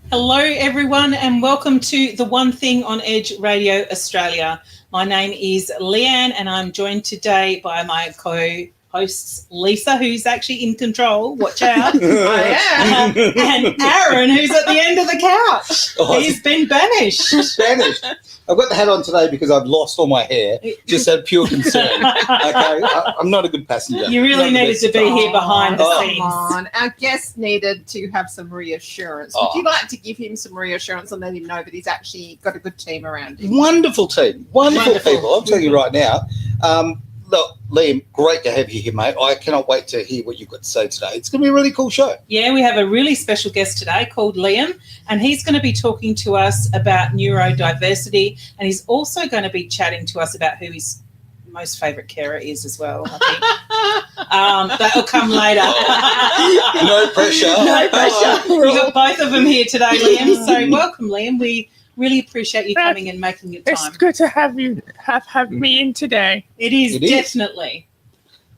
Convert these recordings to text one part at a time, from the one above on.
Hello, everyone, and welcome to the One Thing on Edge Radio Australia. My name is Leanne, and I'm joined today by my co-hosts, Lisa, who's actually in control. Watch out. I am. And Aaron, who's at the end of the couch. Oh, he's been banished. Banished. I've got the hat on today because I've lost all my hair, just out of pure concern. Okay, I'm not a good passenger. You really needed to be here behind the scenes. Come on. Our guest needed to have some reassurance. Would you like to give him some reassurance and let him know that he's actually got a good team around him? Wonderful team. Wonderful people. I'm telling you right now. Look, Liam, great to have you here, mate. I cannot wait to hear what you've got to say today. It's going to be a really cool show. Yeah, we have a really special guest today called Liam, and he's going to be talking to us about neurodiversity, and he's also going to be chatting to us about who his most favourite carer is as well, I think. That'll come later. No pressure. No pressure. We've got both of them here today, Liam, so welcome, Liam. We really appreciate you coming and making your time. It's good to have you have me in today. It is definitely.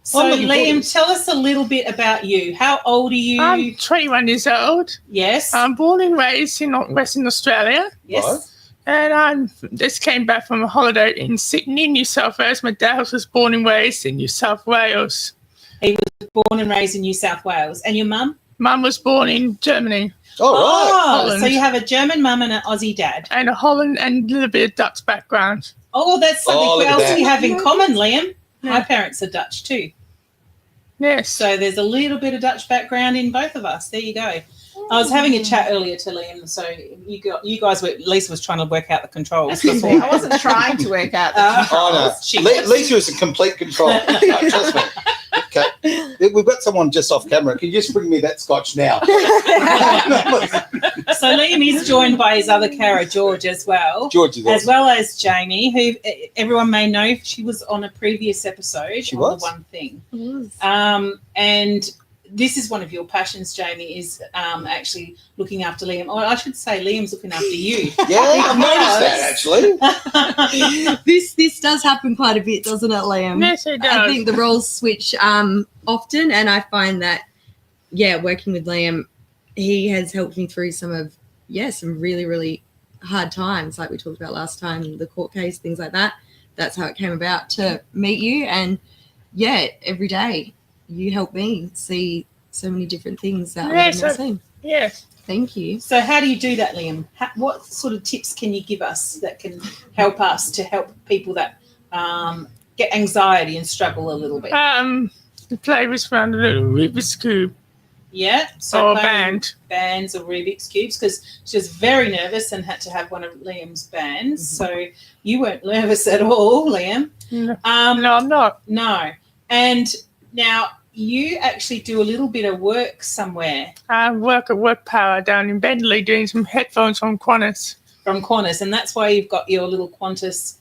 So, Liam, tell us a little bit about you. How old are you? I'm 21 years old. Yes. I'm born and raised in Western Australia. Yes. Right. And I just came back from a holiday in Sydney, New South Wales. My dad was born and raised in New South Wales. He was born and raised in New South Wales. And your mum? Mum was born in Germany. Oh, right. Holland. So you have a German mum and an Aussie dad. And a Holland and a little bit of Dutch background. Oh, that's something else we have in common, Liam. Yeah. My parents are Dutch too. Yes. So there's a little bit of Dutch background in both of us. There you go. I was having a chat earlier to Liam, so you guys were, Lisa was trying to work out the controls. I wasn't trying to work out the controls. Oh, no. Lisa is in complete control. No, trust me. Okay. We've got someone just off camera. Can you just bring me that scotch now? So Liam is joined by his other carer, George, as well. George is awesome. As well as Jamie, who everyone may know. She was on a previous episode She on was. The One Thing. And this is one of your passions, Jamie, is actually looking after Liam. Or I should say Liam's looking after you. Yeah, I've noticed that, actually. This does happen quite a bit, doesn't it, Liam? Yes, it does. I think the roles switch often, and I find that, working with Liam, he has helped me through some really, really hard times, like we talked about last time, the court case, things like that. That's how it came about to meet you. And, every day you help me see so many different things that I've never seen. Yes. Thank you. So how do you do that, Liam? What sort of tips can you give us that can help us to help people that get anxiety and struggle a little bit? The play was around a little Rubik's Cube. Yeah. So or bands or Rubik's Cubes, because she was very nervous and had to have one of Liam's bands. Mm-hmm. So you weren't nervous at all, Liam. No, I'm not. No. And now you actually do a little bit of work somewhere. I work at Work Power down in Bentley doing some headphones from Qantas. From Qantas, and that's why you've got your little Qantas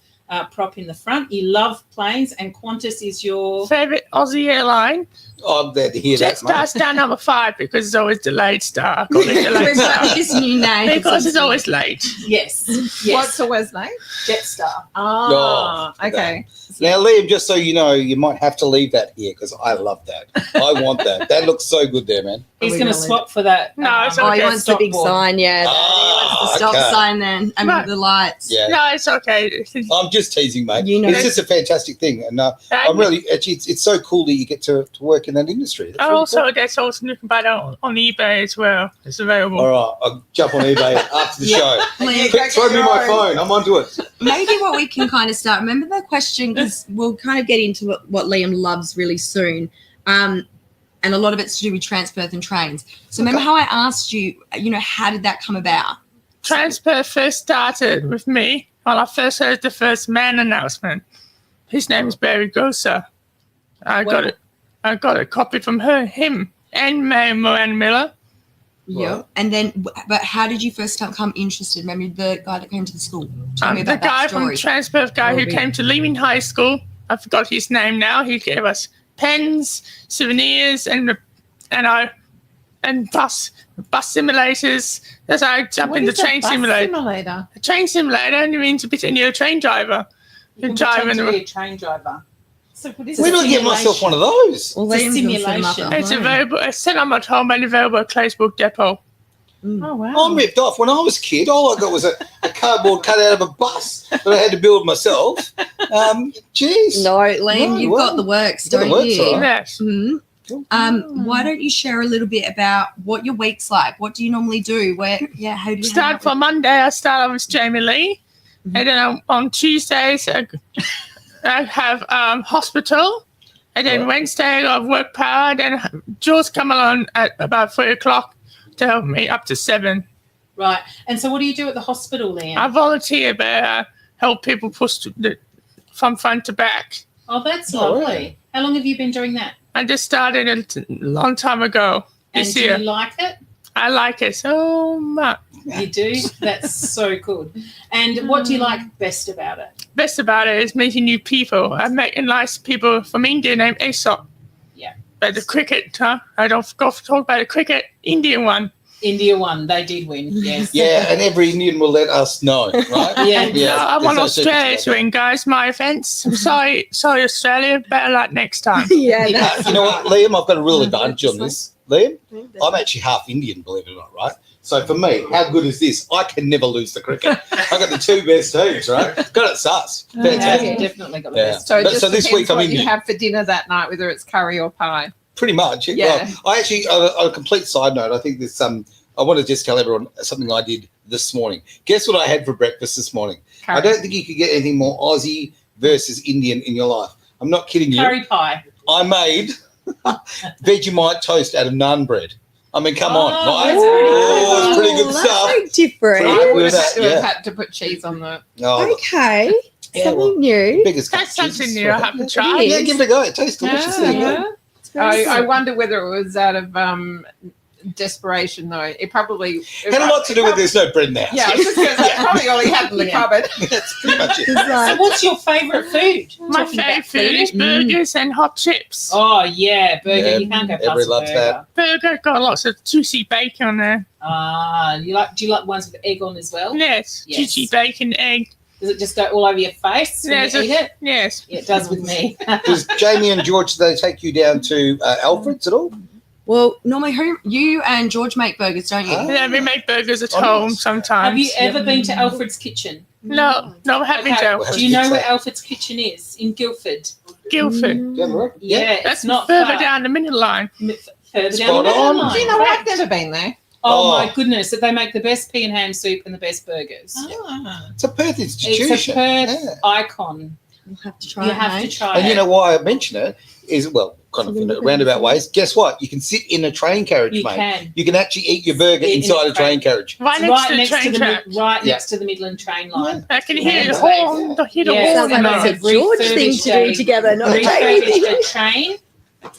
prop in the front. You love planes, and Qantas is your favourite Aussie airline. I'm glad to hear that, mate. Jetstar's down number 5 because it's always delayed star. I call it delayed star. This new name. Because it's always late. Yes. What's always name? Jetstar. Oh, okay. Now, Liam, just so you know, you might have to leave that here because I love that. I want that. That looks so good there, man. He's going to swap for that. No, it's he wants the big sign, yeah. He wants the stop sign then, and the lights. Yeah. No, it's okay. I'm just teasing, mate. You know. It's just a fantastic thing. And I'm really, actually, it's so cool that you get to work in that industry. That's really cool. That's also you can buy that on eBay as well. It's available. All right, I'll jump on eBay after the show. Quick, throw me my phone. I'm onto it. Maybe what we can kind of start. Remember the question, because we'll kind of get into what Liam loves really soon. And a lot of it's to do with Transperth and trains. So remember how I asked you, how did that come about? Transperth first started with me when I first heard the first man announcement. His name is Barry Grosser. I got it copied from him and Miranda Miller. Yeah. And then, but how did you first become interested? Remember the guy that came to the school? Tell me about that story. The guy from Transperth who came to Leaving High School. I forgot his name now. He gave us pens, souvenirs, and bus simulators. That's how I jump in the train simulator. Simulator? A train simulator only means a bit you're a train driver. You can pretend to be a train driver. So what is Where do I get myself one of those? Well, it's a simulation. It's available. It's set up at home and available at Clay's Book Depot. Oh, wow. I'm ripped off. When I was a kid, all I got was a cardboard cut out of a bus that I had to build myself. Jeez. No, Liam, you've got the works, got the don't works, you? all right. Yes. Mhm. Why don't you share a little bit about what your week's like? What do you normally do? How do you hang Start out for Monday, I start off with Jamie Lee. Mhm. And then on Tuesdays, I have hospital. And then Right. Wednesday, I got work power. Then Jules come along at about 3 o'clock to help me up to 7. Right. And so what do you do at the hospital, Leanne? I volunteer, but help people push from front to back. Oh, that's Oh, lovely. really? How long have you been doing that? I just started a long time ago And this do year. you like it? I like it so much. You do? That's so good. And what do you like best about it? Best about it is meeting new people. I met nice people from India named Aesop. Yeah. But the cricket, I don't forgot to talk about the cricket Indian one. India won. They did win. Yes. Yeah, and every Indian will let us know, right? Yeah. I there's want no Australia secrets to win, guys. My offence. I'm sorry, Australia. Better luck next time. Yeah, about that. that's You know what, Liam? I've got a real advantage on That's this. Liam, I'm actually half Indian, believe it or not, right? So for me, how good is this? I can never lose the cricket. I've got the 2 best teams, right? Got it sus. Yeah, Fantastic. you've definitely got the Yeah. best. So it But- just so this depends week I'm what Indian. you have for dinner that night, whether it's curry or pie. Pretty much. Yeah. Well, I actually, on a complete side note, I think there's I want to just tell everyone something I did this morning. Guess what I had for breakfast this morning? Curry. I don't think you could get anything more Aussie versus Indian in your life. I'm not kidding you. Curry pie. I made Vegemite toast out of naan bread. I mean, come on. Oh, Right? that's pretty Oh, it's pretty good that's stuff. very different. Pretty I good. would with that, have yeah. had to put cheese on that. Oh, Okay, yeah, something well, new. biggest That's cup of cheese. something new I haven't tried. Yeah, give it a go. It tastes delicious. There you go. Yeah. It's very I good. wonder whether it was out of desperation, though. It probably Had a lot to do with there's no bread in the house. Yeah, I was just going to say, probably all he had in the Yeah. cupboard. That's pretty much it. It's So like, what's your favourite food? My Talking about favourite food is burgers and hot chips. Oh, yeah, burger. Yeah, You can't go past everybody a loves burger. Burger got lots of juicy bacon on there. Do you like ones with egg on as well? Yes, Yes. juicy bacon, egg. Does it just go all over your face when Yes, you eat it? Yes. Yeah, it does with me. Does Jamie and George, do they take you down to Alfred's at all? well, normally you and George make burgers, don't you? Ah. Yeah, we make burgers at Oh, home nice. sometimes. Have you ever been to Alfred's Kitchen? No, I haven't. Okay. Well, Do you know it's where a- Alfred's Kitchen is? In Guildford. Guildford. Down the road? Yeah, it's That's not further far. down the middle line. Further Spot down the on. line. Do you know what? I've never been there. Oh, Oh. my goodness! They make the best pea and ham soup and the best burgers. It's a Perth institution. It's a Perth Yeah. icon. You'll have to try You it, have to mate. try And it. you know why I mention it is, well, kind of in a roundabout ways. Guess what? You can sit in a train carriage, You mate. can. You can actually eat your burger In a inside a train carriage. Right It's next right to the next to train the track. right Yeah. next to the Midland train line. I can hear Yeah. the horn. I hear the Yeah. horn. Sounds like in that's there. a George thing to do Refurbished together, not a Refurbished Jamie. a train.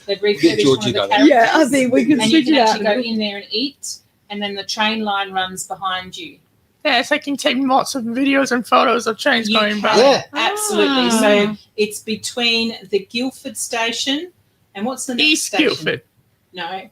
They've refurbished Georgie one of the done it. carriages. Yeah, I think we can And you switch can it actually out. go in there and eat, and then the train line runs behind you. Yes, I can take lots of videos and photos of trains You going can, by. Yeah. absolutely. Ah. So it's between the Guildford station and what's the next East station? Guildford No,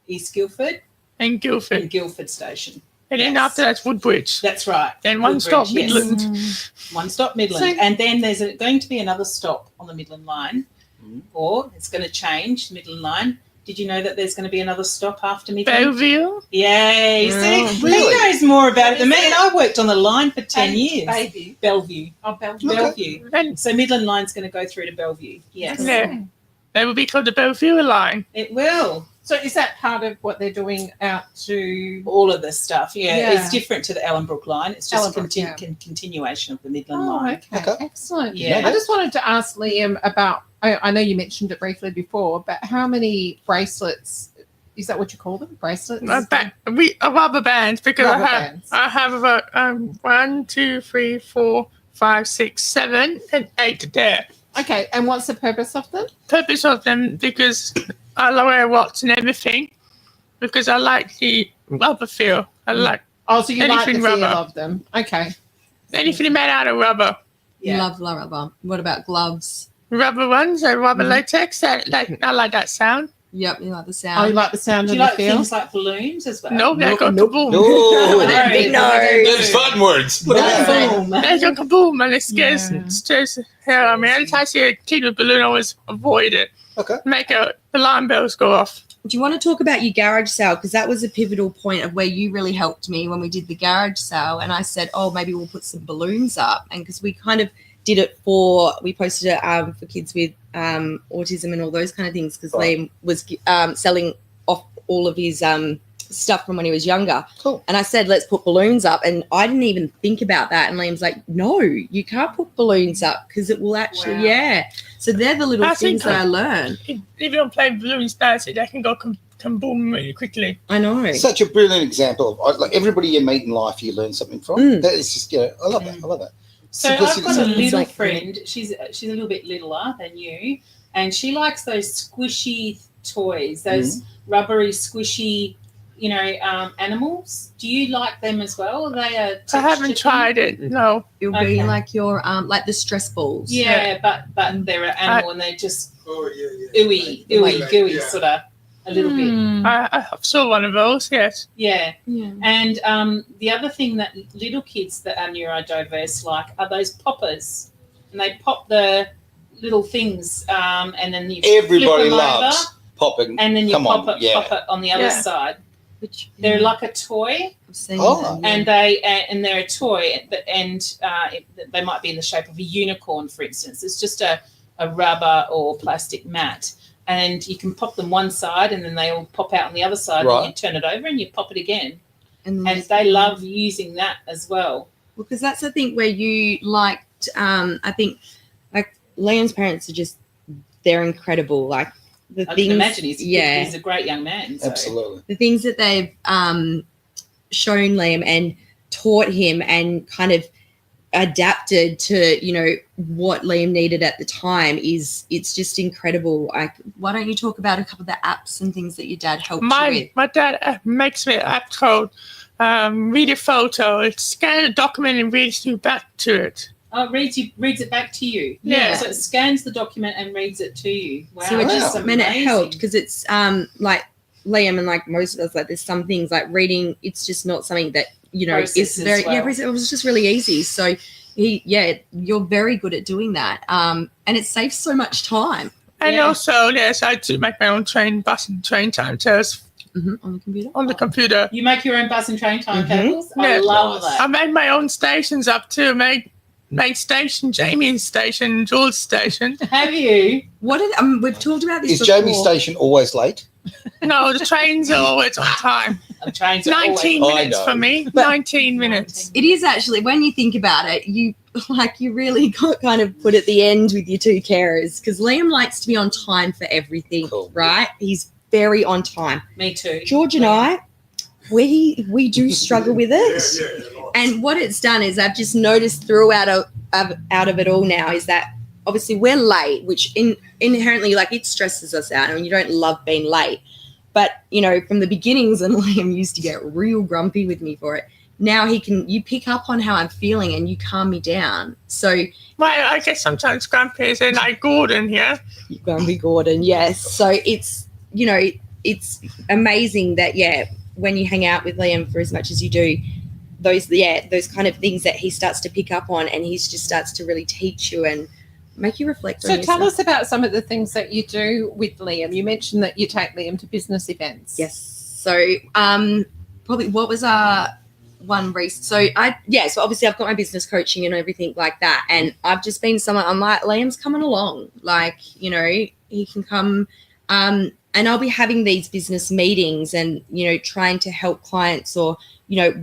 East Guildford and and Guildford. Guildford station. And then Yes. after that's Woodbridge. That's right. Then one Woodbridge, stop yes. Midland. One stop Midland, So- and then there's going to be another stop on the Midland line, Mhm. or it's going to change Midland line. Did you know that there's going to be another stop after Midland? Bellevue. Yeah, you see, Oh, really? he knows more about it than me. And I worked on the line for 10 years. Baby. Bellevue. Oh, Belgium. Okay. Bellevue. And So Midland Line's going to go through to Bellevue. Yes, Yeah. they will be called the Bellevue line. it will. So is that part of what they're doing out to... All of this stuff. Yeah, Yeah. it's different to the Ellenbrook line. It's just a Ellenbrook, yeah. continuation of the Midland Oh, line. okay. Okay. Excellent. Yeah. I just wanted to ask Liam about, I know you mentioned it briefly before, but how many bracelets, is that what you call them? Bracelets? A rubber band because Rubber I have bands. I have about 1, 2, 3, 4, 5, 6, 7, and 8 there. Okay, and what's the purpose of them? Purpose of them because I wear watch and everything because I like the rubber feel. I like Oh, so you like the Anything feel rubber. of them. Okay. anything made out of rubber. Yeah. Love rubber. What about gloves? Rubber ones and rubber Mhm. latex. I like that sound. Yep, you like the Oh, sound. you like the sound Do of you the like feel? things like balloons as well? No, they go Nope. kaboom. No. Big nose. There's fun words. Look at that. Boom. They go kaboom, and it scares. Yeah. It scares the hell out of me. Anytime I see a kid with a balloon, I always avoid it. Okay. Make alarm bells go off. Do you want to talk about your garage sale? Because that was a pivotal point of where you really helped me when we did the garage sale. And I said, oh, maybe we'll put some balloons up. And because we kind of did it we posted it for kids with autism and all those kind of things, because Liam was selling off all of his stuff from when he was younger. Cool. And I said, let's put balloons up. And I didn't even think about that. And Liam's like, no, you can't put balloons up because it will actually, Wow. yeah. So they're the little I things think that I learned. If you don't play balloons fancy, they can go kaboom really quickly. I know. Such a brilliant example of like everybody you meet in life, you learn something from. Mm. That is just, I love that. I love that. So I've Simplicity. got a It's little like- friend. She's a little bit littler than you, and she likes those squishy toys, those rubbery, squishy, animals. Do you like them as well? Are they a I haven't textured tried it. No. It'll be Okay. like your like the stress balls. thing? Yeah, but they're an animal and they're just ooey, Like- gooey, yeah. sort of a little bit. Hmm. I saw one of those, yes. Yeah. Yeah. And the other thing that little kids that are neurodiverse like are those poppers, and they pop the little things, and then you Everybody flip them loves over, popping. and then you Come on, pop yeah. it on the other Yeah. side. Which They're like a toy, I've seen Oh. them, yeah. and they're a toy, and they might be in the shape of a unicorn, for instance. It's just a rubber or plastic mat, and you can pop them one side, and then they all pop out on the other side, Right. and you turn it over, and you pop it again. then And they love using that as well. because that's the thing where you liked. I think like Liam's parents are just they're incredible. Like the I things, can imagine he's yeah, a great young man. So. Absolutely. the things that they've shown Liam and taught him and kind of adapted to what Liam needed at the time it's just incredible. Like, why don't you talk about a couple of the apps and things that your dad helped you with? My dad makes me an app called Read a Photo. It scans a document and reads you back to it. Oh, it reads it back to you. Yeah. So it scans the document and reads it to you. Wow. So it just that's it amazing. helped because it's like Liam and like most of us, like there's some things like reading, it's just not something that Process is as very well. it was just really easy. So you're very good at doing that, and it saves so much time And Yeah. also, yes, I do make my own bus and train timetables on the computer. on the computer. You make your own bus and train timetables? I Yeah. love Nice. I that. made my own stations up too. Made station, Jamie's station, Jules' station. Have you? What did we've talked about this Is before. Jamie's station always late? No, the trains are always on time. I'm trying to always- 19 I minutes know. for me. 19 minutes. It is actually, when you think about it, you really got kind of put at the end with your two carers, because Liam likes to be on time for everything, Cool. right? He's very on time. Me too. George and I, we do struggle with it. And what it's done is I've just noticed throughout out of it all now is that obviously we're late, which inherently, like, it stresses us out and you don't love being late. But, from the beginnings, and Liam used to get real grumpy with me for it, now you pick up on how I'm feeling and you calm me down. So Well, I get sometimes grumpy and like Gordon here. you're grumpy Gordon, yes. So it's, it's amazing that, when you hang out with Liam for as much as you do, those kind of things that he starts to pick up on, and he just starts to really teach you and make you reflect on So yourself. tell us about some of the things that you do with Liam. You mentioned that you take Liam to business events. Yes. So probably what was our one race? So obviously I've got my business coaching and everything like that, and I've just been someone, I'm like, Liam's coming along, like, he can come, and I'll be having these business meetings and trying to help clients or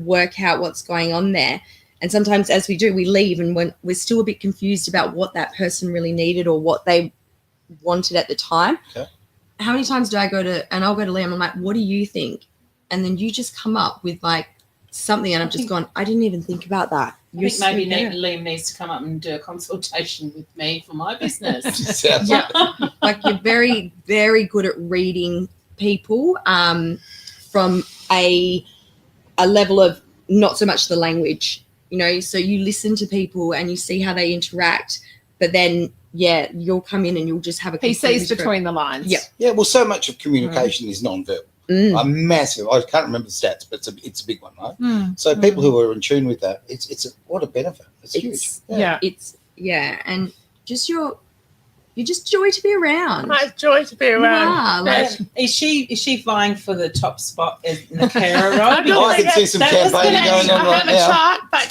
work out what's going on there. And sometimes as we do, we leave and when we're still a bit confused about what that person really needed or what they wanted at the time. Okay. How many times do I go to Liam, I'm like, what do you think? And then you just come up with like something, and I've just gone, I didn't even think about that. I think maybe Liam needs to come up and do a consultation with me for my business. Sounds Yeah. Like, you're very, very good at reading people from a level of not so much the language, so you listen to people and you see how they interact, but then you'll come in and you'll just have a He sees completely between the lines. Yep. Yeah, well, so much of communication is non-verbal. A massive. I can't remember the stats, but it's a big one, right? So people who are in tune with that, what a benefit. It's huge. Yeah. And just you're just joy to be around. It's joy to be around. Is she vying for the top spot in the carer role? I can see some campaigning going on I right have a now. chart, but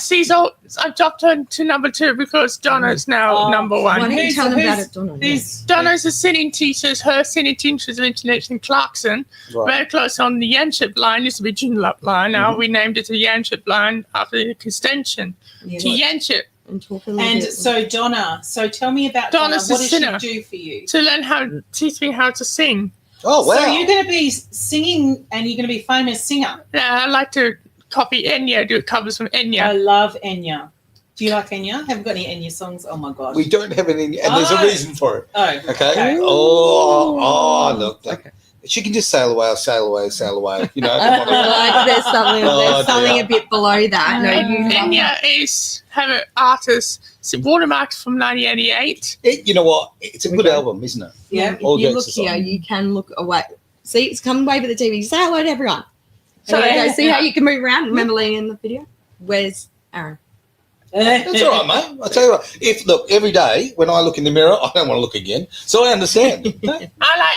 I dropped her to number 2 because Donna's now number 1. Why don't you tell them about it, Donna? Donna's a singing teacher. Her singing teacher is in Clarkson, very close on the Yanship line. Used to be Joondalup line. Now we named it the Yanship line after the extension to Yanship. And so Donna, tell me about Donna. What does she do for you? To teach me how to sing. Oh, wow. So you're going to be singing and you're going to be a famous singer. Yeah, I like to copy Enya, do covers from Enya. I love Enya. Do you like Enya? Haven't got any Enya songs? Oh my gosh. We don't have any, and there's a reason for it. Oh. Okay. Oh, look. Okay. She can just sail away, sail away, sail away. You know. There's something a bit below that. Enya is her artist. It's watermarks from 1988. You know what? It's a good album, isn't it? Yeah. If you look here, you can look away. See, it's come away with the TV. Say hello to everyone. So see how you can move around. Remember Leanne in the video? Where's Aaron? That's all right, mate. I tell you what. Every day when I look in the mirror, I don't want to look again. So I understand.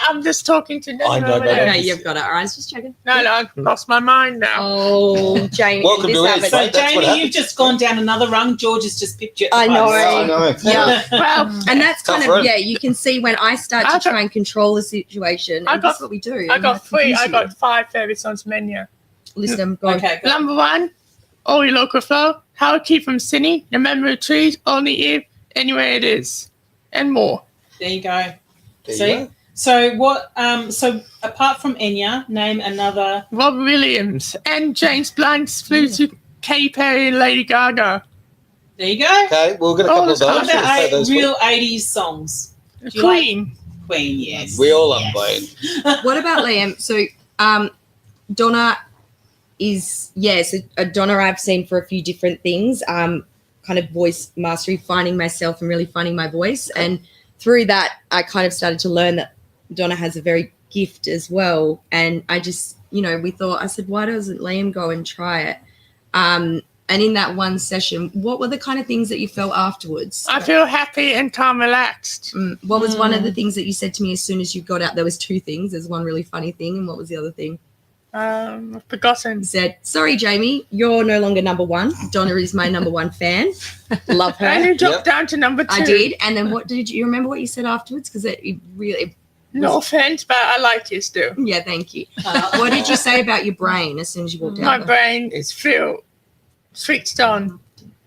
I'm just talking to them. I know. No, you've got it. All right, just checking. No, I've lost my mind now. Oh, Jamie. Welcome to it. So Jamie, you've just gone down another rung. George has just picked you. I know. Yeah. Well, and that's kind of you can see when I start to try and control the situation. And that's what we do. I got 5 favorite songs from Enya. List them. Go. Okay. Number 1, All Your Local Flow. How to Keep from Sinning, The Memory of Trees, Only If, Anywhere It Is, and more. There you go. See? So what? So apart from Enya, name another. Rob Williams and James Blunt's flew to Katy Perry and Lady Gaga. There you go. Okay, we'll get a couple of those. What about real 80s songs? Queen. Queen, yes. We all love Queen. What about Liam? So Donna is, Donna I've seen for a few different things, kind of voice mastery, finding myself and really finding my voice. And through that, I kind of started to learn that Donna has a very gift as well. And I just, I said, why doesn't Liam go and try it? And in that one session, what were the kind of things that you felt afterwards? I feel happy and calm, relaxed. What was one of the things that you said to me as soon as you got out? There was 2 things. There's one really funny thing. And what was the other thing? I've forgotten. You said, sorry, Jamie, you're no longer number 1. Donna is my number 1 fan. Love her. And you dropped down to number 2. I did. And then what did you remember what you said afterwards? Because it really... No offense, but I like you still. Yeah, thank you. What did you say about your brain as soon as you walked out? My brain is switched on.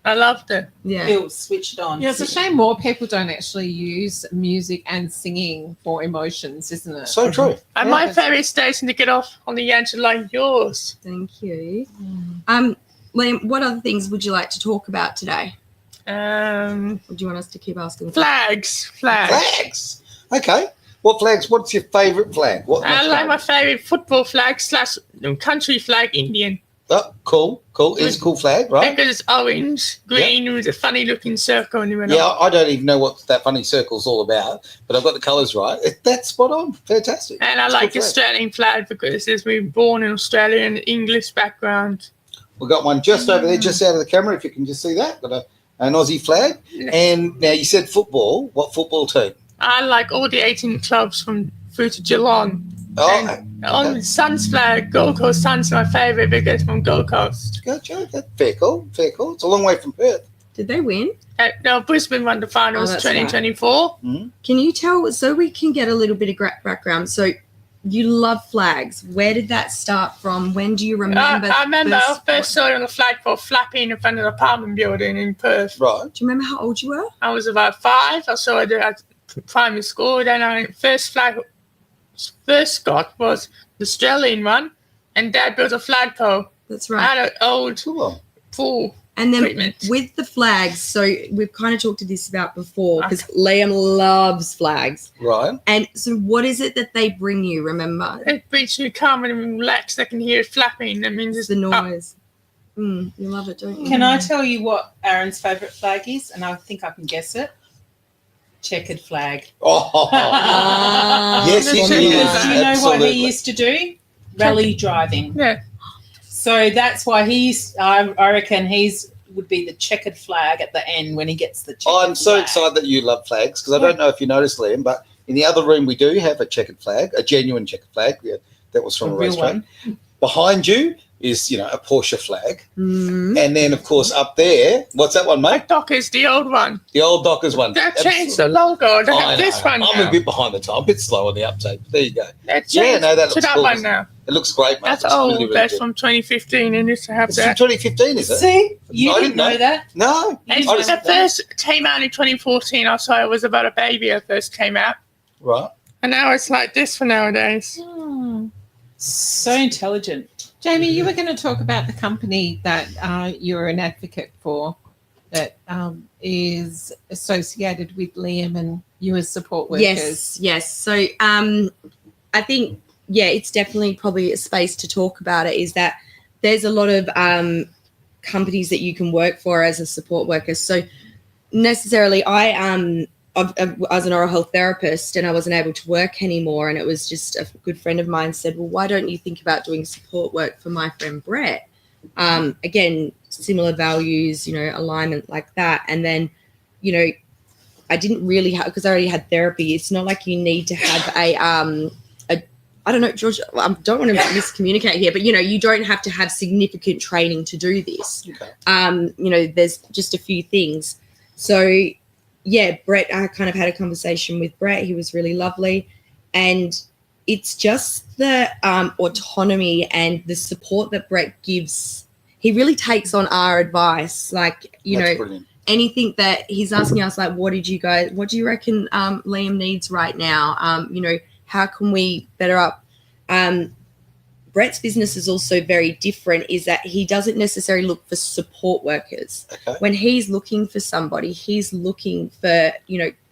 I loved it. Yeah. Feel switched on. Yeah, it's a shame more people don't actually use music and singing for emotions, isn't it? So true. And my favourite station to get off on the Yanship like yours. Thank you. Liam, what other things would you like to talk about today? Or do you want us to keep asking? Flags. Okay. What flags? What's your favourite flag? I like my favourite football flag / country flag, Indian. Oh, cool. It's a cool flag, right? Because it's orange, green with a funny looking circle in the middle. Yeah, I don't even know what that funny circle's all about, but I've got the colours right. That's spot on. Fantastic. And I like the Australian flag because it we were born in Australia and English background. We've got one just over there, just out of the camera, if you can just see that. Got an Aussie flag. And now you said football. What football team? I like all the 18 clubs from through to Geelong. On Suns flag, Gold Coast Suns are my favourite because from Gold Coast. Fair call. It's a long way from Perth. Did they win? No, Brisbane won the finals 2024. Right. Can you tell, so we can get a little bit of background, so you love flags. Where did that start from? When do you remember? I remember I first saw it on the flagpole flapping in front of the apartment building in Perth. Right. Do you remember how old you were? I was about 5. I saw it at primary school. Then I first got was the Australian one, and Dad built a flagpole. That's right. I had an old pool. And then treatment. With the flags, so we've kind of talked to this about before because Liam loves flags. Right. And so what is it that they bring you, remember? It makes you calm and relaxed. I can hear it flapping. That means it's the noise. You love it, don't you? Can I tell you what Aaron's favourite flag is? And I think I can guess it. checkered flag. Oh, yes, Because it Do is. you know what Absolutely. he used to do? Rally driving. Yeah. So that's why I reckon would be the checkered flag at the end when he gets the checkered I'm so flag. excited that you love flags because I don't know if you noticed, Liam, but in the other room we do have a checkered flag, a genuine checkered flag. Yeah, that was from A a real racetrack. one. Behind you is, a Porsche flag. Mm. And then, of course, up there, what's that one, mate? Doc is the old one. The old Dockers one. They've changed the logo. They I have this know. one I'm now. a bit behind the time, a bit slow on the uptake. But there you go. They've Yeah, changed no, that to looks that cool. one now. It looks great, mate. That's It's old. really, really That's good. from 2015. It used to have It's from that. 2015, is it? See? You I didn't didn't know know. that? No. You And didn't just- know the first came out in 2014. I saw it was about a baby at first came out. Right. And now it's like this for nowadays. So intelligent. Jamie, you were going to talk about the company that you're an advocate for that is associated with Liam and you as support workers. Yes. So I think, it's definitely probably a space to talk about it, is that there's a lot of companies that you can work for as a support worker. So necessarily I was an oral health therapist and I wasn't able to work anymore. And it was just a good friend of mine said, well, why don't you think about doing support work for my friend Brett? Again, similar values, alignment like that. And then, I didn't really have, because I already had therapy. It's not like you need to have I don't know, George, I don't want to miscommunicate here, but, you don't have to have significant training to do this. Okay. There's just a few things. So, Brett, I kind of had a conversation with Brett. He was really lovely. And it's just the autonomy and the support that Brett gives. He really takes on our advice. Like, That's brilliant. anything that he's asking us, like, what do you reckon Liam needs right now? How can we better up? Brett's business is also very different, is that he doesn't necessarily look for support workers. Okay. When he's looking for somebody, he's looking for,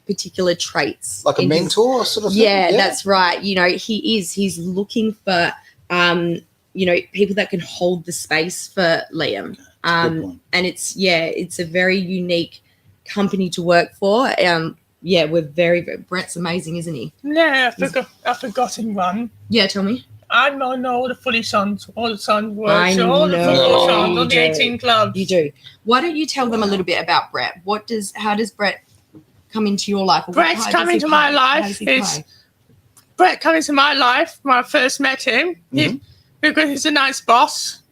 particular traits. Like a in his- mentor sort of thing? Yeah, that's right. He's looking for, people that can hold the space for Liam. Good point. And it's a very unique company to work for. We're very, very, Brett's amazing, isn't he? Yeah, I've forgotten one. Yeah, tell me. I know all the footy songs, all the songs I words, all the know football songs, you all the do. 18 clubs. You do. Why don't you tell them a little bit about Brett? How does Brett come into your life? Brett's How does come he into my play? How life does he is- play? Brett came into my life when I first met him because he's a nice boss.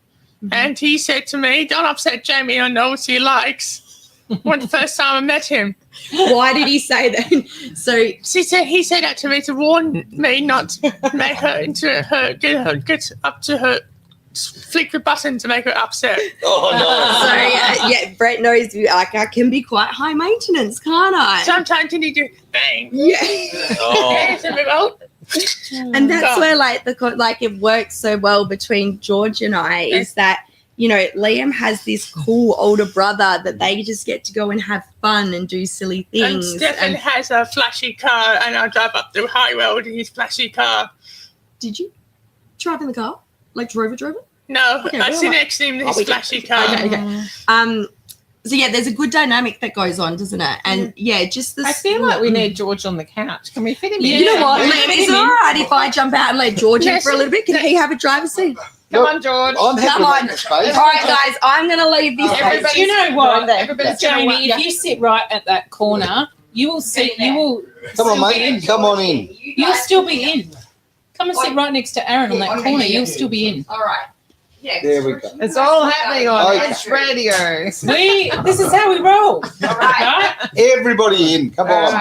And he said to me, don't upset Jamie, I know what he likes. When the first time I met him. Why did he say that? So He said that to me to warn me not to make her into her, get up to her, flick the button to make her upset. Oh, no. Brett knows I can be quite high maintenance, can't I? Sometimes you need to bang. Yeah. Oh. And that's where it works so well between George and I, is that Liam has this cool older brother that they just get to go and have fun and do silly And things. Stefan has a flashy car, and I drive up the high road in his flashy car. Did you drive in the car? Like drove it? No, Okay, I well, sit next to him in his flashy car. Okay. So there's a good dynamic that goes on, doesn't it? And just the. I feel like we need George on the couch. Can we fit him in? You know what, Yeah. Liam? Is it all right if I jump out and let George in for a little bit? Can he have a driver's seat? Come on, George. I'm happy Come with on. that space. All right, guys, I'm going to leave this. Everybody- Do you know what? Everybody's gonna Jamie, if you sit right at that corner, you will see. You will. Come on, still be mate. in. Come on in. You'll still be in. Come and sit right next to Aaron on that corner. You'll still be in. All right. Yeah. There we go. It's all happening on Okay. Edge Radio. This is how we roll. Right? Everybody in. Come on.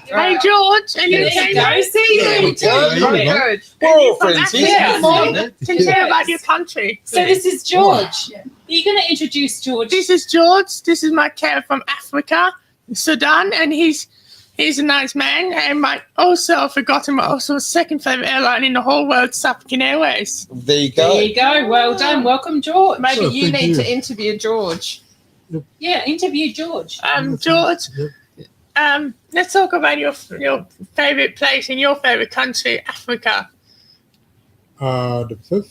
Hey, George, and you There you go. See, There we go. Very good. We're all friends here. Yeah. Come on. to tell about your country. So this is George. Are you going to introduce George? This is George. This is my cat from Africa, Sudan, and he's a nice man. And I forgot him. Also, second favorite airline in the whole world, South African Airways. There you There go. you go. Well done. Welcome, George. Maybe Oh, you thank need you. to interview George. Yeah, interview George. George, let's talk about your favorite place in your favorite country, Africa. The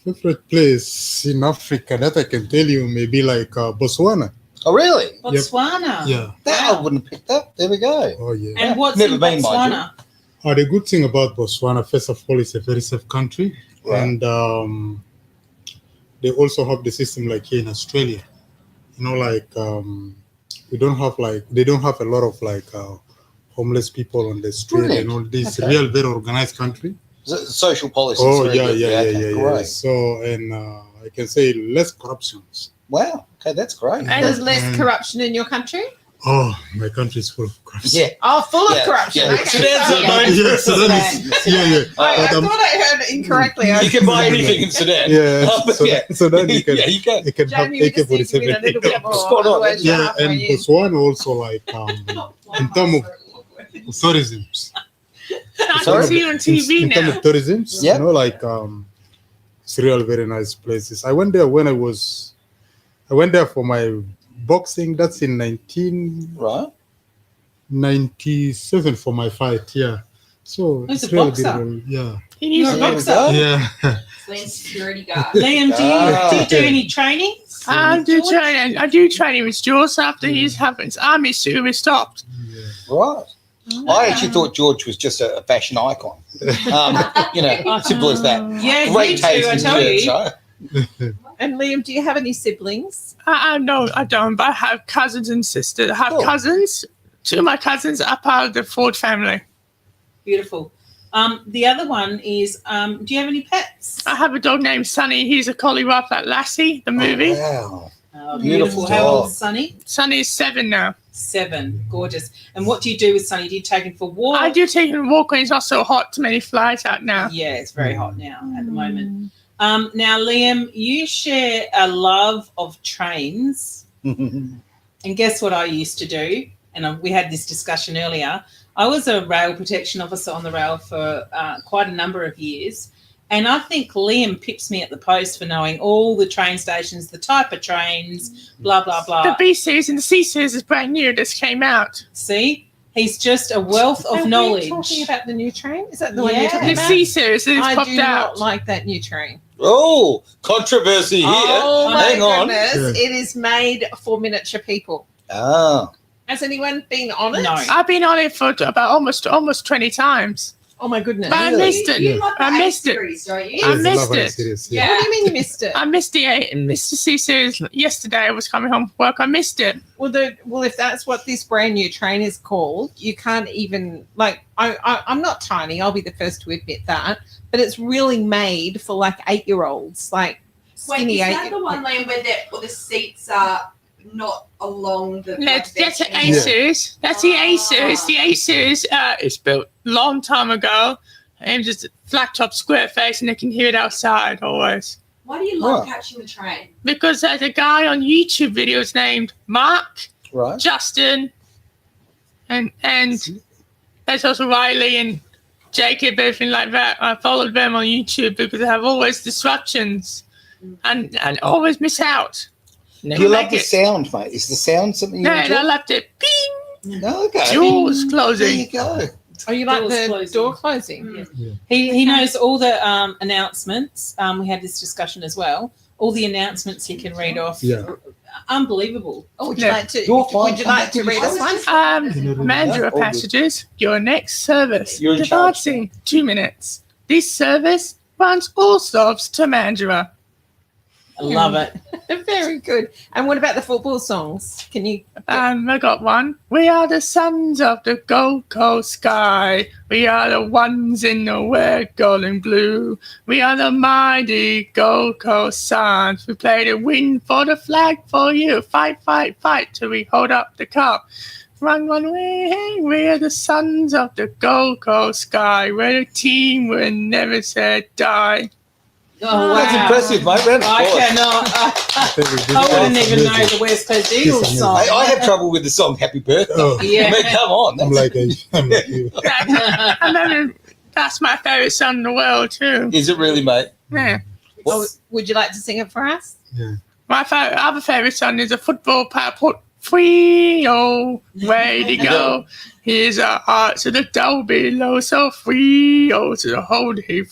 favorite place in Africa that I can tell you maybe like Botswana. Oh, really? Botswana. Yeah. That I wouldn't have picked up. There we go. Oh, yeah. And what's Never in been, mind Botswana? The good thing about Botswana, first of all, it's a very safe country. Right. And they also have the system like here in Australia. You know, like they don't have a lot of like homeless people on the street. Brilliant. You know, this Okay. real very organized country. Social policy. Oh is very yeah, good. yeah, yeah, Okay, yeah. Great. So and I can say less corruptions. Wow. Okay, that's great. And there's less And- corruption in your country? Oh, my country is full of corruption. Yeah. Oh, full of Yeah, corruption. yeah. Okay, Sudan's sorry. a known Yeah, for Sudan is- yeah. I But, thought I heard it incorrectly. You can buy anything in Sudan. Yeah, But so, yeah. so then you can Yeah, you can. you can have Jamie, you just need to be a AK-47. little bit more. Spot on. otherwise you're Yeah, halfway and in. Botswana also like in terms of tourism. I Sorry? can see you on TV in terms now. of tourism, Yep. you know, like it's real very nice places. I went there when I went there for my boxing. That's in 1997 Right. for my fight. Yeah, so Who's it's a really boxer? beautiful. Yeah, You're a There we boxer. go. yeah. Security guard. Liam, do you do any training? I do George? training. I do training with Jules after his happens. Army service stopped. Right. I actually thought George was just a fashion icon. Simple as that. Yeah, Great you too, taste I in tell shirts, you. right? And Liam, do you have any siblings? No, I don't. But I have cousins and sisters. I have Cool. cousins. Two of my cousins are part of the Ford family. Beautiful. The other one is, do you have any pets? I have a dog named Sunny. He's a collie rough like Lassie, the movie. Wow. Oh, Beautiful How dog. old is Sunny? Sunny's 7 now. 7. Gorgeous. And what do you do with Sunny? Do you take him for walks? I do take him a walk when it's not so hot. Too many flies out now. Yeah, it's very hot now at the moment. Now, Liam, you share a love of trains. And guess what I used to do? And we had this discussion earlier. I was a rail protection officer on the rail for quite a number of years. And I think Liam pips me at the post for knowing all the train stations, the type of trains, blah, blah, blah. The B series and the C series is brand new. This came out. See? He's just a wealth of Are we knowledge. talking about the new train? Is that the one Yeah. you're talking The about? C series that is I popped do out. not like that new train. Oh, controversy here. Oh my Hang on. goodness. Yeah. It is made for miniature people. Oh. Has anyone been on it? No. I've been on it for about almost 20 times. Oh my goodness. But I Really? missed it. Yeah. love the I missed it. series, don't you? I Yes, missed love and it. series, What do you mean you missed it? I missed the C series yesterday. I was coming home from work. I missed it. Well, if that's what this brand new train is called, you can't even I'm not tiny. I'll be the first to admit that, but it's really made for like 8-year-olds, like Wait, skinny is 8. that the one lane where the seats are not along the? That's the A Yeah. series. That's the A Ah. series. The A series is built long time ago. And just a flat top square face, and they can hear it outside always. Why do you love What? catching the train? Because there's a guy on YouTube videos named Mark, Right. Justin, and there's also Riley and Jacob, everything like that. I followed them on YouTube because they have always disruptions and always miss out. Do Never you love make the it. sound, mate? Is the sound something you No, enjoy? I loved it. Bing! No, okay. Doors There closing. you go. Oh, you like Doors the closing. door closing? Yeah. He knows all the announcements. We had this discussion as well. All the announcements he can read off. Yeah. Unbelievable. Oh, would you Yeah. like to? You're fine. Would you Come like back to to read the us one? Mandra All good. passages, your next service. You're in charge. Departing 2 minutes. This service runs all stops to Mandra. I love it. Very good. And what about the football songs? Can you? I got one. We are the sons of the Gold Coast sky. We are the ones in the red, gold, and blue. We are the mighty Gold Coast Suns. We play to win for the flag for you. Fight, fight, fight till we hold up the cup. Run, run away. We're the sons of the Gold Coast sky. We're the team who never said die. Oh, That's wow. impressive, mate. Round of I applause. cannot. I wouldn't even know the West Coast Eagles Yes, song. I have trouble with the song "Happy Birthday." Oh, Yeah. I mean, come on. I'm like you. And then that's my favourite song in the world too. Is it really, mate? Yeah. Oh, would you like to sing it for us? My other favourite song is a football put free, oh, way to go. Here's our hearts to the down below, so free, oh, to the whole heap.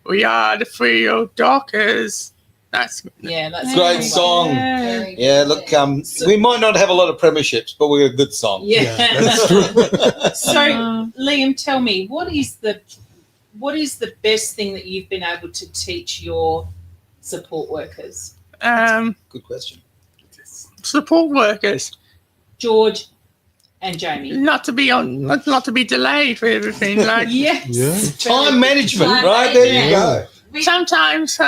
We are the free old dockers. That's Yeah, that's a Great good song. one. Very Yeah, good. look, we might not have a lot of premierships, but we're a good song. Yeah. that's true. So, Liam, tell me, what is the best thing that you've been able to teach your support workers? Good question. support workers. George and Jamie. Not to be delayed for everything. Like Yeah. Time management, Time right? There you management. go. sometimes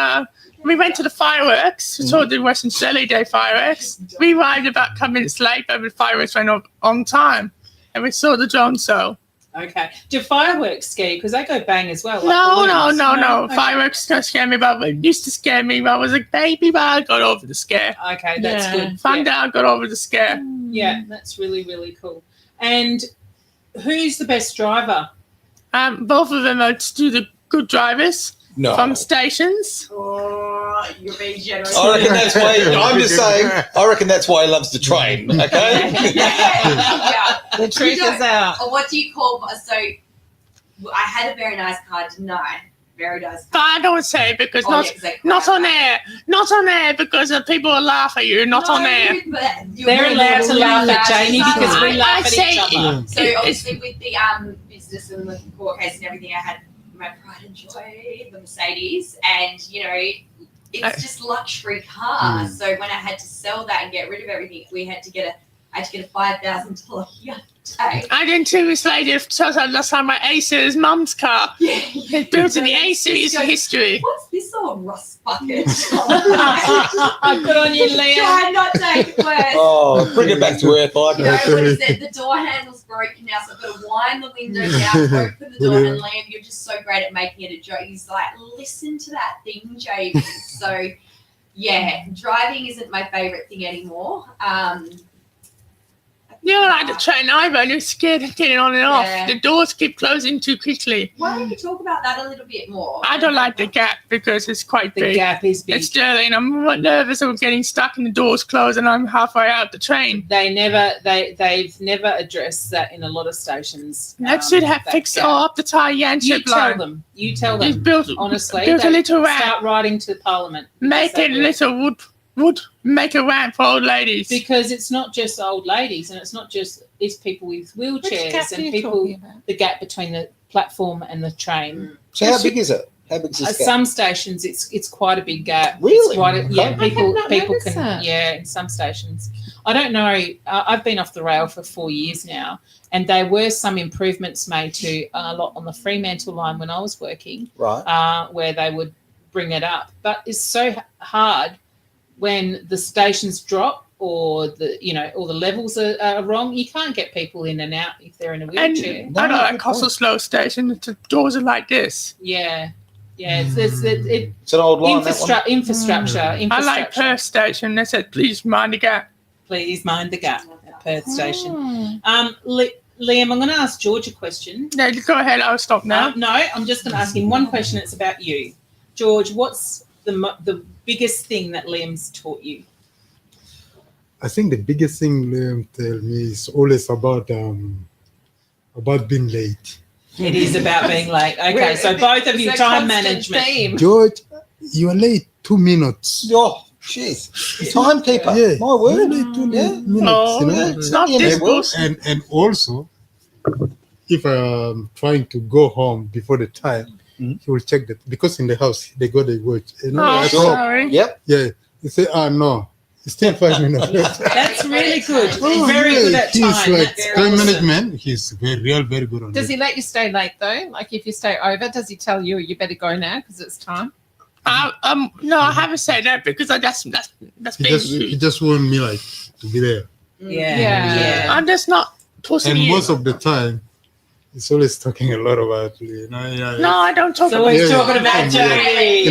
we went to the fireworks. We saw the Western Australia Day fireworks. We arrived about a couple minutes late, but the fireworks went off on time, and we saw the drone show. Okay. Do fireworks scare you? Because they go bang as well. like No. balloons. Okay. Fireworks don't scare me, but it used to scare me when I was a baby, but I got over the scare. Okay, that's Yeah. good. Found out I got over the scare. Yeah, that's really, really cool. And who's the best driver? Both of them are the good drivers No. from stations. Oh, you're being generous. I reckon that's why. I'm just saying. I reckon that's why he loves to train. Okay. Yeah. The truth is out. Or what do you call? So, I had a very nice car tonight. Very nice But car. I don't say it because not exactly. on air because people will laugh at you. Not on air. They're allowed to laugh at Jamie because we I laugh at say- each other. Yeah. So obviously with the business and the court case and everything, I had my pride and joy, the Mercedes, and it's just luxury car. So when I had to sell that and get rid of everything, I had to get a $5,000 yacht tag. I didn't 2 weeks later last time my Ace's mum's car. It's built in the A series history. What's this old rust bucket? Good on you, Liam. Try not to take it worse. Oh, bring it back to earth, like. No, what is it? The door handle's broken now, so I've got to wind the window down, open the door, and Liam, you're just so great at making it a joke. He's like, listen to that thing, Jamie. So, yeah, driving isn't my favourite thing anymore. You're like the train Ivo, and you're scared of getting on and off. Yeah. The doors keep closing too quickly. Why don't you talk about that a little bit more? I don't like the gap because it's quite The big. gap is big. It's Sterling. I'm nervous of getting stuck and the doors closed and I'm halfway out the train. They've never addressed that in a lot of stations. That should have that fixed gap. all up the Yan You ship tell line. them. You tell It's them. built, Honestly, built a they little ramp. start writing to Parliament. Make it a little wood. Make a ramp for old ladies. Because it's not just old ladies, and it's people with Which wheelchairs gap are and you people. talking about? The gap between the platform and the train. So how big is it? How big is At this gap? some stations, it's quite a big gap. Really? It's quite a, yeah, I people not people noticed can that. yeah. In some stations, I don't know. I've been off the rail for 4 years now, and there were some improvements made to a lot on the Fremantle line when I was working, Right. where they would bring it up. But it's so hard when the stations drop or the levels are wrong. You can't get people in and out if they're in a wheelchair. And I know at Castle Slow Station, the doors are like this. Yeah. It's It's an old line. That one. infrastructure. I like Perth Station. They said, please mind the gap. Please mind the gap at Perth Station. Liam, I'm going to ask George a question. No, go ahead. I'll stop now. No, I'm just going to ask him one question. It's about you. George, what's the biggest thing that Liam's taught you? I think the biggest thing Liam tell me is always about being late. It is about being late. Okay, so both of you, It's a time constant management. theme. George, you are late 2 minutes. Oh, jeez. Timekeeper. Yeah, My word. you're late 2 minutes. Oh, You know? yeah. it's not Yeah, this they will. bullshit. And also, if I'm trying to go home before the time, Mhm. he will check that because in the house they got a watch. Oh, I Sure. thought, sorry. Yep. yeah, he say, no, it's still 5 minutes. That's really good. Oh, Very yeah, good at he's time. like That's time awesome. management. He's very good on Does it. he let you stay late though? Like if you stay over, does he tell you better go now because it's time? No, I haven't said that because that's He just want me like to be there. Yeah. I'm just not pushing And you. most of the time, he's always talking a lot about No, I don't talk So about he's Yeah. talking about Yeah. Jamie.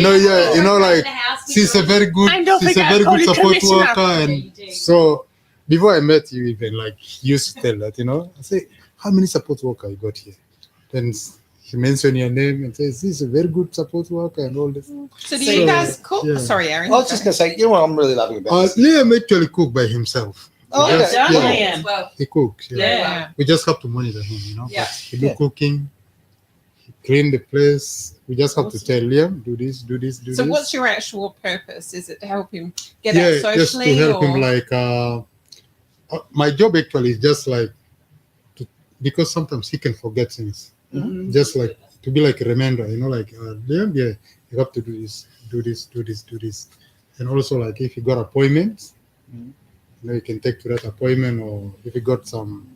like she's a very good, And don't she's a forget very good Holy support Commissioner. worker, and so before I met you, even like you used to tell that, I say, how many support worker you got here? Then he mentioned your name and says, this is a very good support worker and all this. So do So- you guys cook? Yeah. Sorry, Aaron. I was just going to say, you know what I'm really loving about this? Liam actually cook by himself. Oh, He okay. just- Done, yeah, Liam. Well, he cooks. Yeah. Yeah. We just have to monitor him, Yeah. But he do Yeah. cooking. clean the place. We just have to tell Liam, do this, do this, do So this. what's your actual purpose? Is it to help him get Yeah, out just socially? to help or? him, like, my job actually is just like, because sometimes he can forget things. Just like, to be like a reminder, you know, like, Liam, yeah, you have to do this, do this, do this, do this. And also, like, if you got appointments, you know, you can take to that appointment, or if you got some.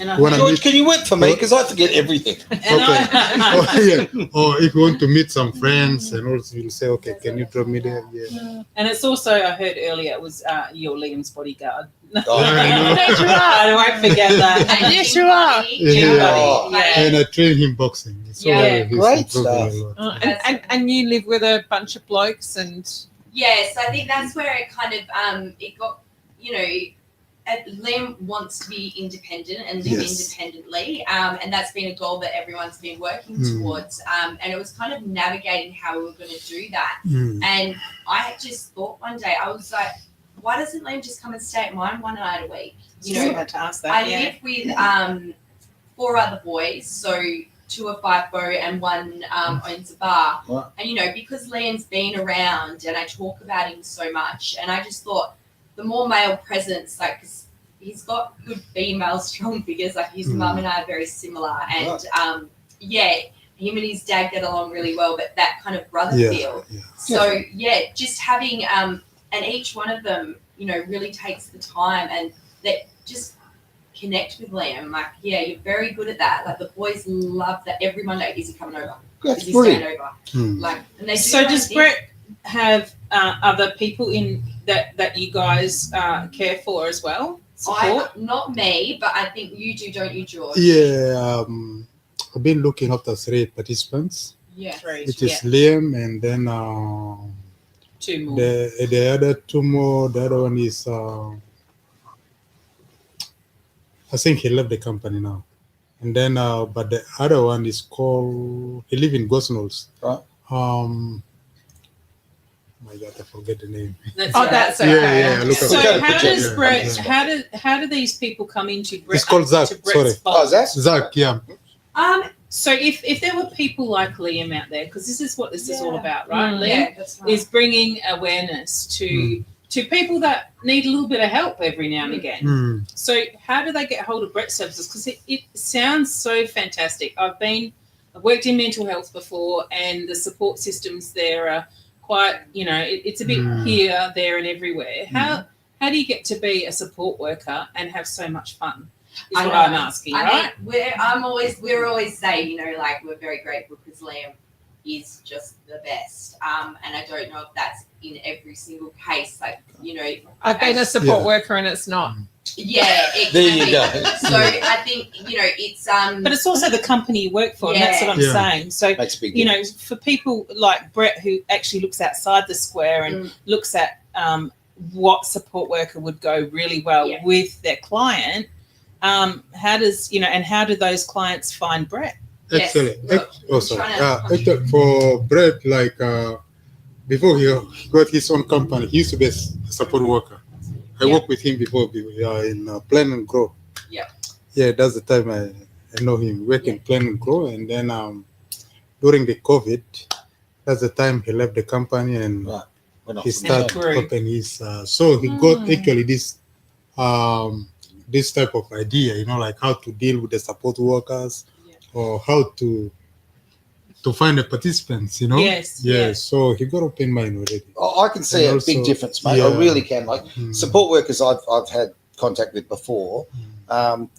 And I Wanna heard- George, can you work for me? Because I forget everything. and I- Or if you want to meet some friends, and also you'll say, okay, can you drop me there? Yeah. and it's also, I heard earlier, it was you're Liam's bodyguard. Oh, Yes, you are. I won't forget that. Yes, you are. Yeah. Oh. Yeah. And I train him boxing. So Yeah, he's great improving stuff. a lot. And you live with a bunch of blokes and Yes, I think that's where it kind of it got, you know, Liam wants to be independent and live independently, and that's been a goal that everyone's been working towards. And it was kind of navigating how we were going to do that. And I just thought one day, I was like, why doesn't Liam just come and stay at mine one night a week? You Just know, about to ask that. I yeah. live with 4 other boys, so 2 are FIFO and 1 owns a bar. Right. And, you know, because Liam's been around and I talk about him so much, and I just thought the more male presence, like, 'cause he's got good female strong figures, like his mum and I are very similar. And, yeah, him and his dad get along really well, but that kind of brother feel. Yeah. So, yeah, just having, and each one of them, you know, really takes the time and they just connect with Liam. Like, yeah, you're very good at that. Like, the boys love that. Every Monday, is he coming over? That's Is he staying brilliant. over? Like, and they do So their own does thing. Brett have other people in that you guys care for as well? Support? Not me, but I think you do, don't you, George? Yeah, I've been looking after 3 participants, Yeah. Three. which is Liam, and then 2 more. the other 2 more. The other one is I think he left the company now, and then but the other one is called, he live in Gosnells. Right. My God, I forget the name. That's oh, right. that's Yeah, okay. yeah, look at So that. how does Yeah, Brett? yeah. How do these people come into Brett? It's called Zach, to Brett's sorry. fold? Oh, that's Zach, yeah. So if there were people like Liam out there, because this is what this is all about, right? Liam Yeah, that's right. is bringing awareness to people that need a little bit of help every now and again. So how do they get hold of Brett Services? Because it sounds so fantastic. I've worked in mental health before, and the support systems there are quite, you know, it's a bit here, there, and everywhere. How do you get to be a support worker and have so much fun? Is what I'm asking, right? We're always saying, you know, like, we're very grateful because Liam is just the best. And I don't know if that's in every single case. Like, you know, I've been a support worker and it's not. yeah, it There can you be. go. So I think, you know, it's But it's also the company you work for, and that's what I'm Yeah. saying. So makes a big you know, for people like Brett who actually looks outside the square and looks at what support worker would go really well with their client, how do those clients find Brett? Yes. Actually, Look, sorry. trying to- Actually, for Brett, like, before he got his own company, he used to be a support worker. I worked with him before in Plan and Grow. Yeah. Yeah, that's the time I know him. Work in Plan and Grow, and then during the COVID, that's the time he left the company and Right. he started Grew. opening his. So he got actually this type of idea, you know, like how to deal with the support workers, or how to find the participants, you know. Yes, Yeah. yeah. So he got open mind already. I can see And a also- big difference, mate. I yeah. really can. Like support workers I've had contact with before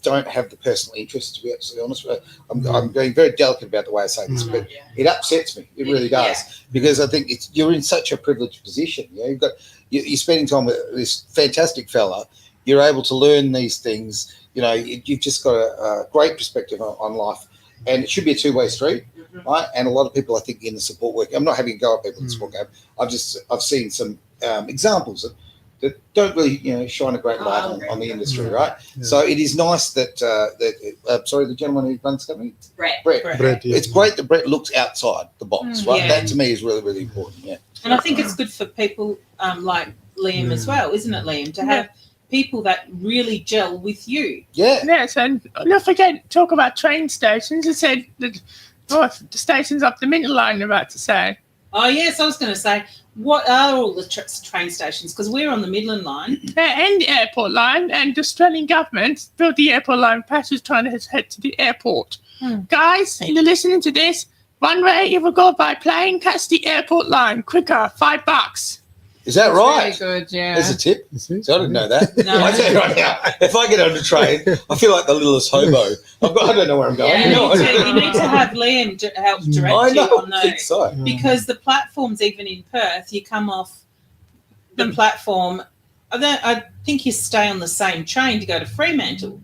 don't have the personal interest, to be absolutely honest with you. I'm being very delicate about the way I say this, but it upsets me. It really does. Because I think you're in such a privileged position. You know, you're spending time with this fantastic fella. You're able to learn these things. You know, you've just got a great perspective on life, and it should be a two-way street, right? And a lot of people, I think, in the support work, I'm not having a go at people in the support game. I've seen some examples that don't really, you know, shine a great light on the industry, right? Yeah. So it is nice that the gentleman who runs the company, Brett. Brett, yeah. it's great that Brett looks outside the box, right? Yeah. That to me is really, really important. Yeah. And I think it's good for people like Liam as well, isn't it, Liam, to have people that really gel with you. Yeah. Yes, and don't forget, talk about train stations. It said that Oh, the station's up the Middle Line, you're about to say. Oh, yes, I was going to say, what are all the train stations? Because we're on the Midland Line. And the airport line, and the Australian government built the airport line. Passengers trying to head to the airport. Guys, if you're listening to this, one way you will go by plane, catch the airport line quicker, $5. Is that right? Very good, yeah. There's a tip. So I didn't know that. No. I tell you right now, if I get on a train, I feel like the littlest hobo. I don't know where I'm going. Yeah, you need to have Liam help direct I you know. on I think those. so. Because the platforms, even in Perth, you come off the platform. I think you stay on the same train to go to Fremantle.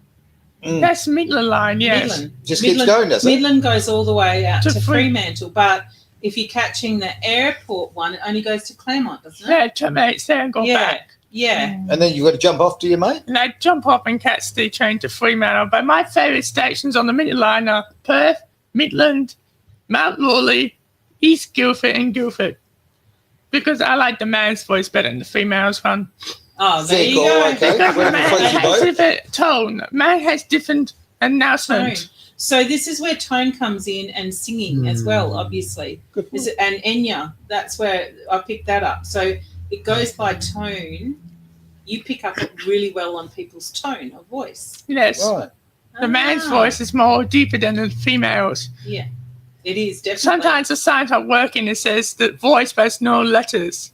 That's Midland Line, yes. Just keeps going, does it? Midland goes all the way out To to Fremantle, but if you're catching the airport one, it only goes to Claremont, doesn't it? Yeah, 2 minutes there and go back. Yeah. And then you've got to jump off to your mate? And I jump off and catch the train to Fremantle. But my favourite stations on the Middle Line are Perth, Midland, Mount Lawley, East Guildford and Guildford. Because I like the man's voice better than the female's one. Oh, there you Cool, go. okay. Because the man Floats your has boat. different tone. Man has different announcement. Tone. So this is where tone comes in and singing as well, obviously. Good. Is it, and Enya, that's where I picked that up. So it goes by tone. You pick up really well on people's tone of voice. Yes. Right. The man's Ah. voice is more deeper than the female's. Yeah, it is definitely. Sometimes the signs are working, it says the voice but it's no letters.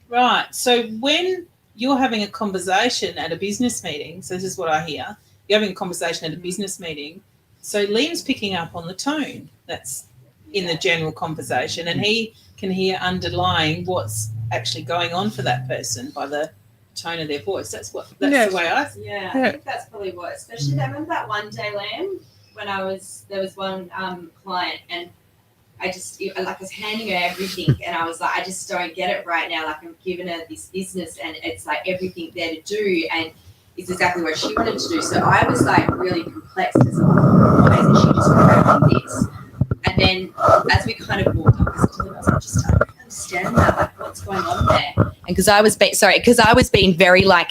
Right. So when you're having a conversation at a business meeting, so this is what I hear, you're having a conversation at a business meeting, so Liam's picking up on the tone that's in the general conversation, and he can hear underlying what's actually going on for that person by the tone of their voice. That's Yes. the way I Yeah, Yeah. I think that's probably what. Especially, I remember that one day, Lamb, when there was one client, and I was handing her everything, and I was like, I just don't get it right now. Like, I'm giving her this business, and it's like everything there to do, and it's exactly what she wanted to do. So I was like really perplexed as to why isn't she just correcting this? And then as we kind of walked up, I was like, just I don't understand that. Like, what's going on there? And because I was being very like,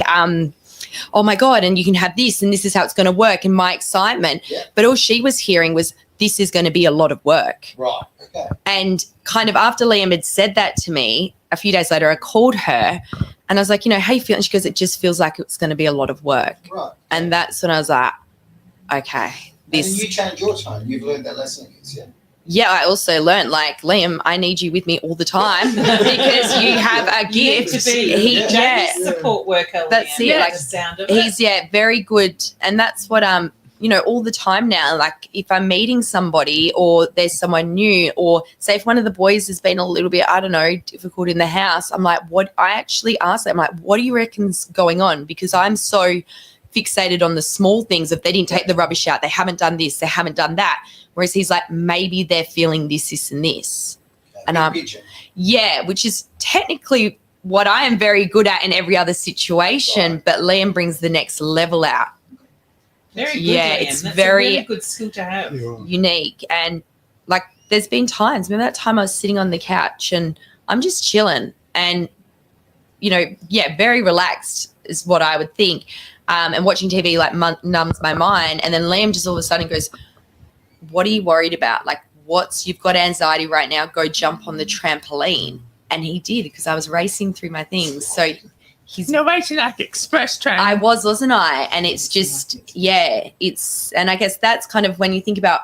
oh my God, and you can have this, and this is how it's going to work, and my excitement. Yeah. But all she was hearing was, this is going to be a lot of work. Right. Okay. And kind of after Liam had said that to me, a few days later, I called her and I was like, how you feeling? She goes, it just feels like it's going to be a lot of work. Right. And that's when I was like, okay, And you change your tone. You've learned that lesson, yeah? Yeah, I also learned, like, Liam, I need you with me all the time because you have a You need gift. to be Yeah. Jamie's support worker. That's Liam, it, by like, the sound of it. He's very good, and that's what all the time now. Like if I'm meeting somebody or there's someone new, or say if one of the boys has been a little bit, I don't know, difficult in the house, I'm like, what? I actually ask them, like, what do you reckon's going on? Because I'm so fixated on the small things. If they didn't take the rubbish out, they haven't done this, they haven't done that. Whereas he's like, maybe they're feeling this, and this, and which is technically what I am very good at in every other situation, but Liam brings the next level out. Very good, Yeah, Liam. it's That's very- a really good skill to have. Unique. And like there's been times, remember that time I was sitting on the couch and I'm just chilling and very relaxed is what I would think, and watching TV like numbs my mind. And then Liam just all of a sudden goes, what are you worried about? Like, you've got anxiety right now, go jump on the trampoline. And he did, because I was racing through my things. So he's waiting like express train. I was, wasn't I? And it's just, and I guess that's kind of when you think about,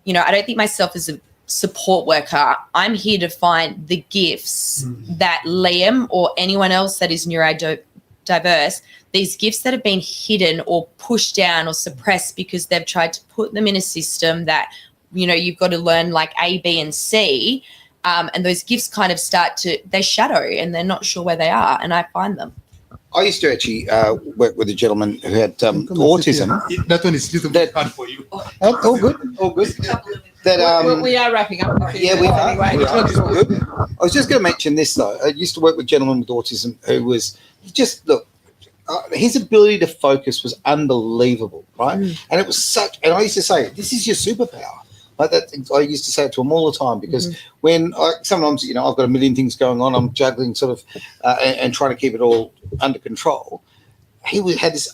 I don't think myself as a support worker. I'm here to find the gifts that Liam or anyone else that is neurodiverse, these gifts that have been hidden or pushed down or suppressed because they've tried to put them in a system that, you've got to learn like A, B, and C. And those gifts kind of they shadow and they're not sure where they are. And I find them. I used to actually work with a gentleman who had autism. That one is a little bit hard for you. All good, all good. We are wrapping up. Yeah, we are. Anyway. We are. It's all good. I was just going to mention this though. I used to work with a gentleman with autism who was his ability to focus was unbelievable, right? And it was and I used to say, this is your superpower. Like that, I used to say it to him all the time because when sometimes, I've got a million things going on, I'm juggling sort of and trying to keep it all under control. He had this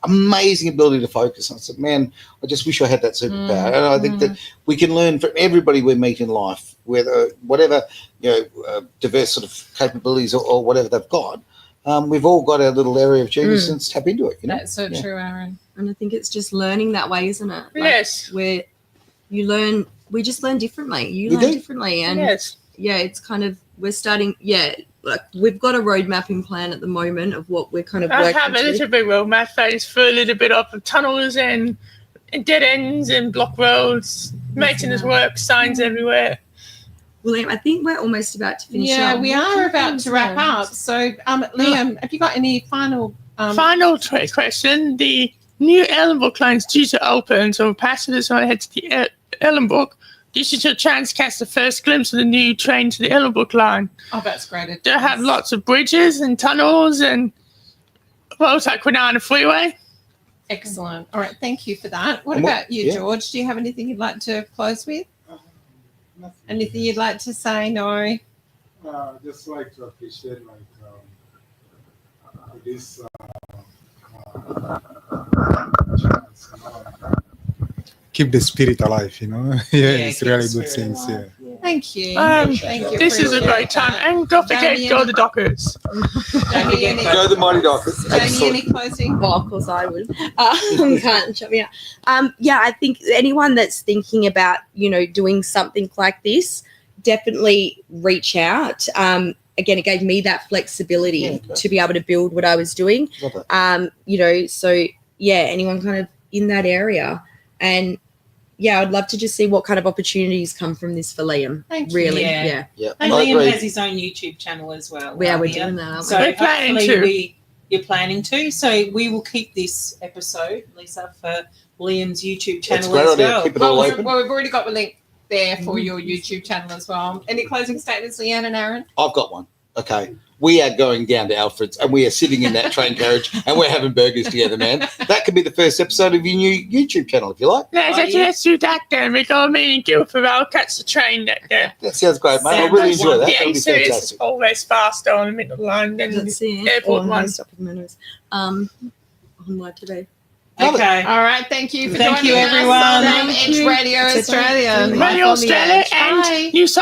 amazing ability to focus. And I said, man, I just wish I had that superpower. And I think Mm. that we can learn from everybody we meet in life, whether whatever diverse sort of capabilities or whatever they've got. We've all got our little area of genius, and let's tap into it. That's so true, Aaron. And I think it's just learning that way, isn't it? Yes. Where you learn, we just learn differently. You We learn do. differently. And Yes. yeah, it's kind of, we're starting, like we've got a road mapping plan at the moment of what we're kind of I working have a to. little bit roadmap phase for a little bit of tunnels and dead ends and block roads, maintenance work, signs everywhere. William, I think we're almost about to finish Yeah, up. we are about to wrap up. So, Liam, have you got any final? Final question. The new Ellenbook line is due to open, so passengers want to head to the Ellenbook. Digital Trans catch the first glimpse of the new train to the Ellenbook line. Oh, that's great. They have lots of bridges and tunnels and roads like Quinana Freeway. Excellent. All right, thank you for that. What And what- about you, yeah. George? Do you have anything you'd like to close with? Nothing. Anything you'd like to say? No. Just like to appreciate this chance, keep the spirit alive, yeah, it's keep really the good spirit things. Yeah. Thank you. Thank you. This is a Appreciate great time. that. And don't forget, Jamie, go any- the Dockers. Jamie, any, Go the Mighty Dockers. Jamie, any closing? Well, of course I would. Can't shut me out. Yeah, I think anyone that's thinking about, doing something like this, definitely reach out. Again, it gave me that flexibility Yeah, okay. to be able to build what I was doing. Love that. So yeah, anyone kind of in that area. And yeah, I'd love to just see what kind of opportunities come from this for Liam. Thank you. Really, Yeah. yeah. Yeah, And I Liam agree. has his own YouTube channel as well. Yeah, right we're here. doing that. Aren't So We're planning hopefully to. you're planning to. So we will keep this episode, Lisa, for Liam's YouTube That's channel a great as idea. well. Keep it all open. Well, we've already got the link there for your YouTube channel as well. Any closing statements, Leanne and Aaron? I've got one. Okay. We are going down to Alfred's and we are sitting in that train carriage and we're having burgers together, man. That could be the first episode of your new YouTube channel, if you like. Let's do that then. We go me and Guildford. I'll catch the train there. That sounds great, mate. I Sounds really enjoy that. The That'll be A6 is fantastic. always faster on the middle line than That's it. airport Or one. stop with minutes. On live today. Okay. All right. Thank you for Thank joining you, us everyone. on Edge Radio It's a Australia. thank you. Life Radio on the Australia Edge. and Bye. New